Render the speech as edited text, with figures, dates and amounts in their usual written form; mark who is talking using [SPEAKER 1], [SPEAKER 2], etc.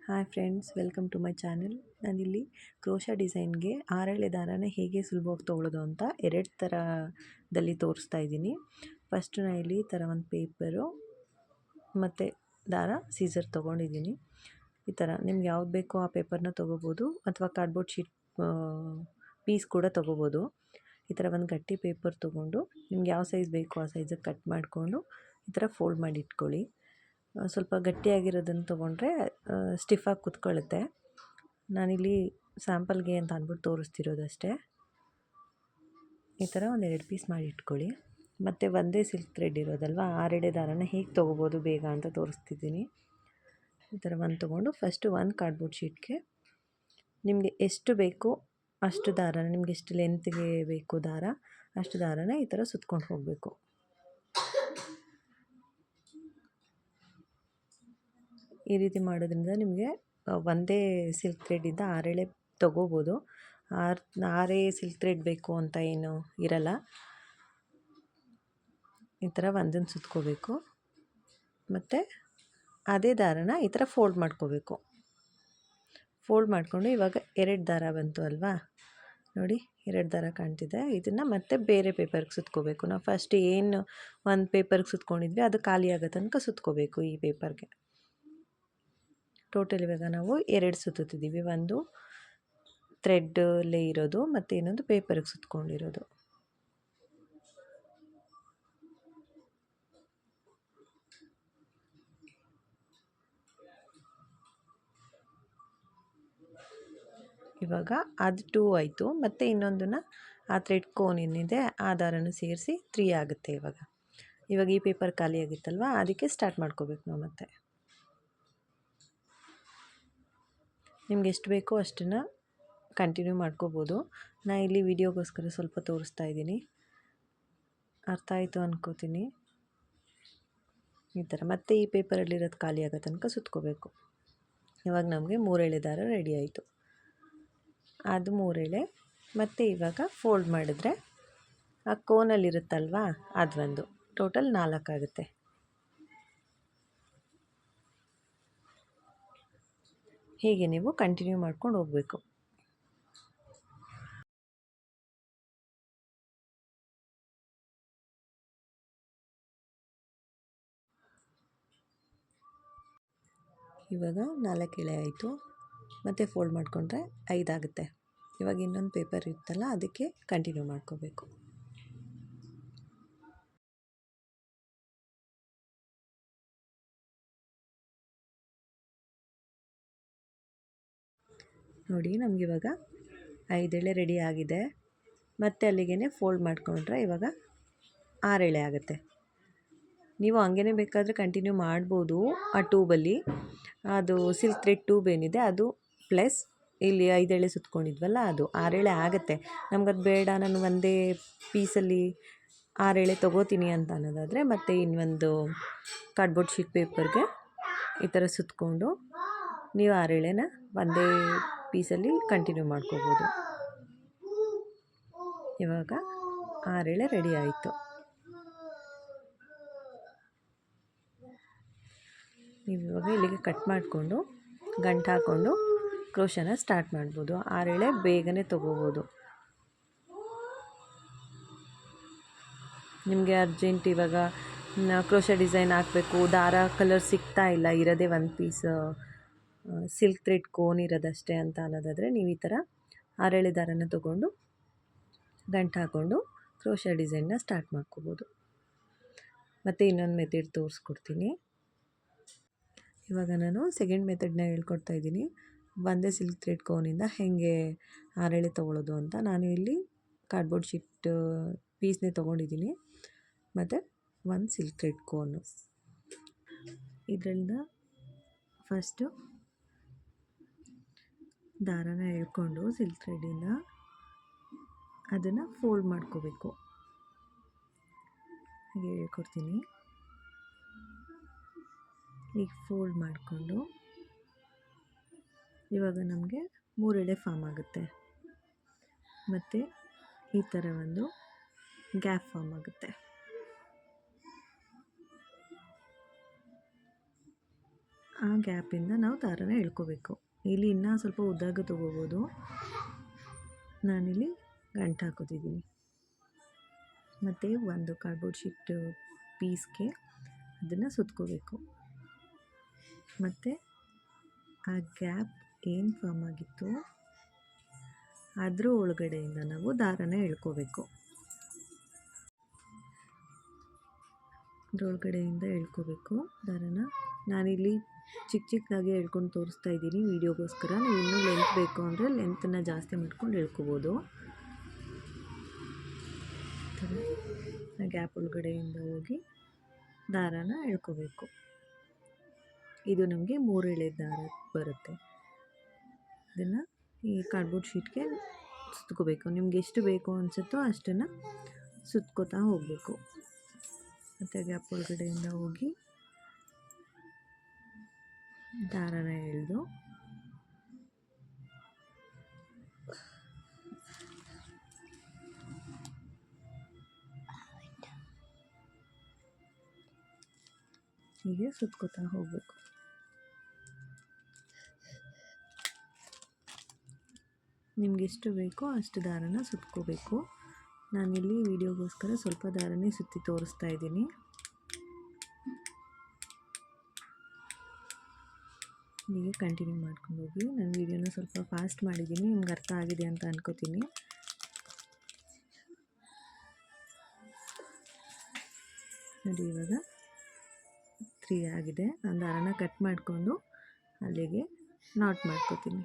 [SPEAKER 1] Hi friends, welcome to my channel. ನಾನಿಲ್ಲಿ crochet ಡಿಸೈನ್ಗೆ ಆರೆಳೆ ದಾರನ ಹೇಗೆ ಸುಲಭವಾಗಿ ತೊಗೊಳ್ಳೋದು ಅಂತ ಎರಡು ಥರದಲ್ಲಿ ತೋರಿಸ್ತಾ ಇದ್ದೀನಿ. ಫಸ್ಟು ನಾನು ಇಲ್ಲಿ ಈ ಥರ ಒಂದು ಪೇಪರು ಮತ್ತು ದಾರ ಸೀಸರ್ ತೊಗೊಂಡಿದ್ದೀನಿ. ಈ ಥರ ನಿಮ್ಗೆ ಯಾವ್ದು ಬೇಕೋ ಆ ಪೇಪರ್ನ ತೊಗೋಬೋದು, ಅಥವಾ ಕಾರ್ಡ್ಬೋರ್ಡ್ ಶೀಟ್ ಪೀಸ್ ಕೂಡ ತೊಗೋಬೋದು. ಈ ಥರ ಒಂದು ಗಟ್ಟಿ ಪೇಪರ್ ತೊಗೊಂಡು ನಿಮ್ಗೆ ಯಾವ ಸೈಜ್ ಬೇಕೋ ಆ ಸೈಜಿಗೆ ಕಟ್ ಮಾಡಿಕೊಂಡು ಈ ಥರ ಫೋಲ್ಡ್ ಮಾಡಿ ಇಟ್ಕೊಳ್ಳಿ. ಸ್ವಲ್ಪ ಗಟ್ಟಿಯಾಗಿರೋದನ್ನು ತೊಗೊಂಡ್ರೆ ಸ್ಟಿಫಾಗಿ ಕುತ್ಕೊಳ್ಳುತ್ತೆ. ನಾನಿಲ್ಲಿ ಸ್ಯಾಂಪಲ್ಗೆ ಅಂತ ಅಂದ್ಬಿಟ್ಟು ತೋರಿಸ್ತಿರೋದಷ್ಟೇ. ಈ ಥರ ಒಂದು 2 ಪೀಸ್ ಮಾಡಿ ಇಟ್ಕೊಳ್ಳಿ. ಮತ್ತು ಒಂದೇ ಸಿಲ್ಕ್ ಥ್ರೆಡ್ ಇರೋದಲ್ವ, ಆರೆಳೆ ದಾರನ ಹೇಗೆ ತೊಗೋಬೋದು ಬೇಗ ಅಂತ ತೋರಿಸ್ತಿದ್ದೀನಿ. ಈ ಥರ ಒಂದು ತೊಗೊಂಡು ಫಸ್ಟು ಒಂದು ಕಾರ್ಡ್ಬೋರ್ಡ್ ಶೀಟ್ಗೆ ನಿಮಗೆ ಎಷ್ಟು ಬೇಕು ಅಷ್ಟು ದಾರನ, ನಿಮ್ಗೆ ಎಷ್ಟು ಲೆಂತ್ಗೆ ಬೇಕು ದಾರ ಅಷ್ಟು ದಾರನ ಈ ಥರ ಸುತ್ಕೊಂಡು ಹೋಗಬೇಕು. ಈ ರೀತಿ ಮಾಡೋದ್ರಿಂದ ನಿಮಗೆ ಒಂದೇ ಸಿಲ್ಕ್ ಥ್ರೆಡ್ಡಿಂದ ಆರೆಳೆ ತೊಗೋಬೋದು. ಆರೇ ಸಿಲ್ಕ್ ಥ್ರೆಡ್ ಬೇಕು ಅಂತ ಏನು ಇರಲ್ಲ. ಈ ಥರ ಒಂದನ್ನು ಸುತ್ಕೋಬೇಕು ಮತ್ತು ಅದೇ ದಾರನ ಈ ಥರ ಫೋಲ್ಡ್ ಮಾಡ್ಕೋಬೇಕು. ಫೋಲ್ಡ್ ಮಾಡಿಕೊಂಡು ಇವಾಗ 2 ದಾರ ಬಂತು ಅಲ್ವಾ, ನೋಡಿ 2 ದಾರ ಕಾಣ್ತಿದೆ. ಇದನ್ನು ಮತ್ತೆ ಬೇರೆ ಪೇಪರ್ಗೆ ಸುತ್ಕೋಬೇಕು. ನಾವು ಫಸ್ಟ್ ಏನು ಒಂದು ಪೇಪರ್ಗೆ ಸುತ್ಕೊಂಡಿದ್ವಿ ಅದು ಖಾಲಿ ಆಗೋ ತನಕ ಸುತ್ಕೋಬೇಕು. ಈ ಪೇಪರ್ಗೆ ಟೋಟಲ್ ಇವಾಗ ನಾವು 2 ಸುತ್ತುತ್ತಿದ್ದೀವಿ. ಒಂದು ಥ್ರೆಡ್ಡಲ್ಲೇ ಇರೋದು ಮತ್ತು ಇನ್ನೊಂದು ಪೇಪರ್ಗೆ ಸುತ್ಕೊಂಡಿರೋದು. ಇವಾಗ ಅದು 2 ಆಯಿತು. ಮತ್ತು ಇನ್ನೊಂದನ್ನು ಆ ಥ್ರೆಡ್ ಕೋನ್ ಏನಿದೆ ಆ ದಾರನೂ ಸೇರಿಸಿ 3 ಆಗುತ್ತೆ. ಇವಾಗ ಈ ಪೇಪರ್ ಖಾಲಿ ಆಗಿತ್ತಲ್ವ, ಅದಕ್ಕೆ ಸ್ಟಾರ್ಟ್ ಮಾಡ್ಕೋಬೇಕು ನಾವು. ಮತ್ತೆ ನಿಮ್ಗೆ ಎಷ್ಟು ಬೇಕೋ ಅಷ್ಟನ್ನು ಕಂಟಿನ್ಯೂ ಮಾಡ್ಕೋಬೋದು. ನಾನು ಇಲ್ಲಿ ವಿಡಿಯೋಗೋಸ್ಕರ ಸ್ವಲ್ಪ ತೋರಿಸ್ತಾ ಇದ್ದೀನಿ. ಅರ್ಥ ಆಯಿತು ಅಂದ್ಕೋತೀನಿ. ಈ ಥರ ಮತ್ತೆ ಈ ಪೇಪರಲ್ಲಿರೋದು ಖಾಲಿ ಆಗೋ ತನಕ ಸುತ್ಕೋಬೇಕು. ಇವಾಗ ನಮಗೆ 3 ಎಳೆ ದಾರ ರೆಡಿ ಆಯಿತು. ಅದು 3 ಎಳೆ. ಮತ್ತು ಇವಾಗ ಫೋಲ್ಡ್ ಮಾಡಿದ್ರೆ ಆ ಕೋನಲ್ಲಿರುತ್ತಲ್ವ ಅದೊಂದು ಟೋಟಲ್ 4 ಆಗುತ್ತೆ. ಹೀಗೆ ನೀವು ಕಂಟಿನ್ಯೂ ಮಾಡ್ಕೊಂಡು ಹೋಗಬೇಕು. ಇವಾಗ 4 ಎಳೆ ಆಯಿತು. ಮತ್ತು ಫೋಲ್ಡ್ ಮಾಡಿಕೊಂಡ್ರೆ 5 ಆಗುತ್ತೆ. ಇವಾಗ ಇನ್ನೊಂದು ಪೇಪರ್ ಇರುತ್ತಲ್ಲ ಅದಕ್ಕೆ ಕಂಟಿನ್ಯೂ ಮಾಡ್ಕೋಬೇಕು. ನೋಡಿ ನಮಗಿವಾಗ 5 ಎಳೆ ರೆಡಿ ಆಗಿದೆ. ಮತ್ತು ಅಲ್ಲಿಗೆ ಫೋಲ್ಡ್ ಮಾಡಿಕೊಂಡ್ರೆ ಇವಾಗ 6 ಎಳೆ ಆಗುತ್ತೆ. ನೀವು ಹಂಗೇ ಬೇಕಾದರೆ ಕಂಟಿನ್ಯೂ ಮಾಡ್ಬೋದು. ಆ ಟ್ಯೂಬಲ್ಲಿ ಅದು ಸಿಲ್ಕ್ ಥ್ರೆಡ್ ಟ್ಯೂಬ್ ಏನಿದೆ ಅದು ಪ್ಲಸ್ ಇಲ್ಲಿ 5 ಎಳೆ ಸುತ್ಕೊಂಡಿದ್ವಲ್ಲ ಅದು 6 ಎಳೆ ಆಗುತ್ತೆ. ನಮಗದು ಬೇಡ, ನಾನು ಒಂದೇ ಪೀಸಲ್ಲಿ 6 ಎಳೆ ತೊಗೋತೀನಿ ಅಂತ ಅನ್ನೋದಾದರೆ ಮತ್ತು ಇನ್ನೊಂದು ಕಾರ್ಡ್ಬೋರ್ಡ್ ಶೀಟ್ ಪೇಪರ್ಗೆ ಈ ಥರ ಸುತ್ಕೊಂಡು ನೀವು 6 ಎಳೆನ ಒಂದೇ ಪೀಸಲ್ಲಿ ಕಂಟಿನ್ಯೂ ಮಾಡ್ಕೋಬೋದು. ಇವಾಗ 6 ಎಳೆ ರೆಡಿ ಆಯಿತು. ನೀವು ಇವಾಗ ಇಲ್ಲಿಗೆ ಕಟ್ ಮಾಡಿಕೊಂಡು ಗಂಟು ಹಾಕ್ಕೊಂಡು ಕ್ರೋಶನ ಸ್ಟಾರ್ಟ್ ಮಾಡ್ಬೋದು. 6 ಎಳೆ ಬೇಗನೆ ತೊಗೋಬೋದು. ನಿಮಗೆ ಅರ್ಜೆಂಟ್ ಇವಾಗ ಕ್ರೋಶಾ ಡಿಸೈನ್ ಹಾಕಬೇಕು, ದಾರ ಕಲರ್ ಸಿಗ್ತಾ ಇಲ್ಲ, ಇರೋದೇ ಒಂದು ಪೀಸ್ ಸಿಲ್ಕ್ ಥ್ರೆಡ್ ಕೋನ್ ಇರೋದಷ್ಟೇ ಅಂತ ಅನ್ನೋದಾದರೆ ನೀವು ಈ ಥರ 6 ಎಳೆ ದಾರನ ತೊಗೊಂಡು ಗಂಟು ಹಾಕ್ಕೊಂಡು ಕ್ರೋಶಾ ಡಿಸೈನ್ನ ಸ್ಟಾರ್ಟ್ ಮಾಡ್ಕೋಬೋದು. ಮತ್ತು ಇನ್ನೊಂದು ಮೆಥಡ್ ತೋರಿಸ್ಕೊಡ್ತೀನಿ. ಇವಾಗ ನಾನು ಸೆಕೆಂಡ್ ಮೆಥಡ್ನ ಹೇಳ್ಕೊಡ್ತಾ ಇದ್ದೀನಿ. ಒಂದೇ ಸಿಲ್ಕ್ ಥ್ರೆಡ್ ಕೋನಿಂದ ಹೇಗೆ 6 ಎಳೆ ತೊಗೊಳ್ಳೋದು ಅಂತ. ನಾನು ಇಲ್ಲಿ ಕಾರ್ಡ್ಬೋರ್ಡ್ ಶೀಟ್ ಪೀಸ್ನೇ ತೊಗೊಂಡಿದ್ದೀನಿ ಮತ್ತು ಒಂದು ಸಿಲ್ಕ್ ಥ್ರೆಡ್ ಕೋನು. ಇದರಿಂದ ಫಸ್ಟು ದಾರನ ಎಳ್ಕೊಂಡು ಸಿಲ್ಕ್ ಥ್ರೆಡ್ಡಿಂದ ಅದನ್ನು ಫೋಲ್ಡ್ ಮಾಡ್ಕೋಬೇಕು. ಹಾಗೆ ಹೇಳ್ಕೊಡ್ತೀನಿ. ಈಗ ಫೋಲ್ಡ್ ಮಾಡಿಕೊಂಡು ಇವಾಗ ನಮಗೆ 3 ಎಳೆ ಫಾರ್ಮ್ ಆಗುತ್ತೆ. ಮತ್ತು ಈ ಥರ ಒಂದು ಗ್ಯಾಪ್ ಫಾರ್ಮ್ ಆಗುತ್ತೆ. ಆ ಗ್ಯಾಪಿಂದ ನಾವು ದಾರನ ಎಳ್ಕೋಬೇಕು. ಇಲ್ಲಿ ಇನ್ನೂ ಸ್ವಲ್ಪ ಉದ್ದಾಗ ತೊಗೋಬೋದು. ನಾನಿಲ್ಲಿ ಗಂಟು ಹಾಕೋತಿದ್ದೀನಿ. ಮತ್ತು ಒಂದು ಕಾರ್ಡ್ಬೋರ್ಡ್ ಶೀಟ್ ಪೀಸ್ಗೆ ಅದನ್ನು ಸುತ್ಕೋಬೇಕು. ಮತ್ತು ಆ ಗ್ಯಾಪ್ ಏನು ಫಾರ್ಮ್ ಆಗಿತ್ತು ಅದ್ರ ಒಳಗಡೆಯಿಂದ ನಾವು ದಾರನ ಎಳ್ಕೋಬೇಕು. ಅದ್ರೊಳಗಡೆಯಿಂದ ಎಳ್ಕೋಬೇಕು ದಾರನ. ನಾನಿಲ್ಲಿ ಚಿಕ್ಕದಾಗಿ ಎಳ್ಕೊಂಡು ತೋರಿಸ್ತಾ ಇದ್ದೀನಿ ವೀಡಿಯೋಗೋಸ್ಕರ. ನೀವು ಇನ್ನೂ ಲೆಂತ್ ಬೇಕು ಅಂದರೆ ಲೆಂತನ್ನು ಜಾಸ್ತಿ ಮಾಡ್ಕೊಂಡು ಎಳ್ಕೊಬೋದು. ಆ ಗ್ಯಾಪ್ ಒಳಗಡೆಯಿಂದ ಹೋಗಿ ದಾರನ ಎಳ್ಕೋಬೇಕು. ಇದು ನಮಗೆ 3 ಎಳೆ ದಾರ ಬರುತ್ತೆ. ಇದನ್ನು ಈ ಕಾರ್ಡ್ಬೋರ್ಡ್ ಶೀಟ್ಗೆ ಸುತ್ಕೋಬೇಕು. ನಿಮ್ಗೆ ಎಷ್ಟು ಬೇಕು ಅನಿಸುತ್ತೋ ಅಷ್ಟನ್ನು ಸುತ್ಕೋತಾ ಹೋಗಬೇಕು. ಮತ್ತು ಗ್ಯಾಪ್ ಒಳಗಡೆಯಿಂದ ಹೋಗಿ ದಾರನ ಎಳೆದು ಹೀಗೆ ಸುತ್ಕೋತಾ ಹೋಗಬೇಕು. ನಿಮ್ಗೆ ಎಷ್ಟು ಬೇಕೋ ಅಷ್ಟು ದಾರನ ಸುತ್ಕೋಬೇಕು. ನಾನಿಲ್ಲಿ ವಿಡಿಯೋಗೋಸ್ಕರ ಸ್ವಲ್ಪ ದಾರನೇ ಸುತ್ತಿ ತೋರಿಸ್ತಾ ಇದ್ದೀನಿ. ಹೀಗೆ ಕಂಟಿನ್ಯೂ ಮಾಡ್ಕೊಂಡು ಹೋಗಿ. ನಾನು ವಿಡಿಯೋನ ಸ್ವಲ್ಪ ಫಾಸ್ಟ್ ಮಾಡಿದ್ದೀನಿ, ನಿಮ್ಗೆ ಅರ್ಥ ಆಗಿದೆ ಅಂತ ಅನ್ಕೋತೀನಿ. ನೋಡಿ ಇವಾಗ 3 ಆಗಿದೆ. ನಾನು ದಾರನ ಕಟ್ ಮಾಡಿಕೊಂಡು ಅಲ್ಲಿಗೆ ನಾಟ್ ಮಾಡ್ಕೋತೀನಿ.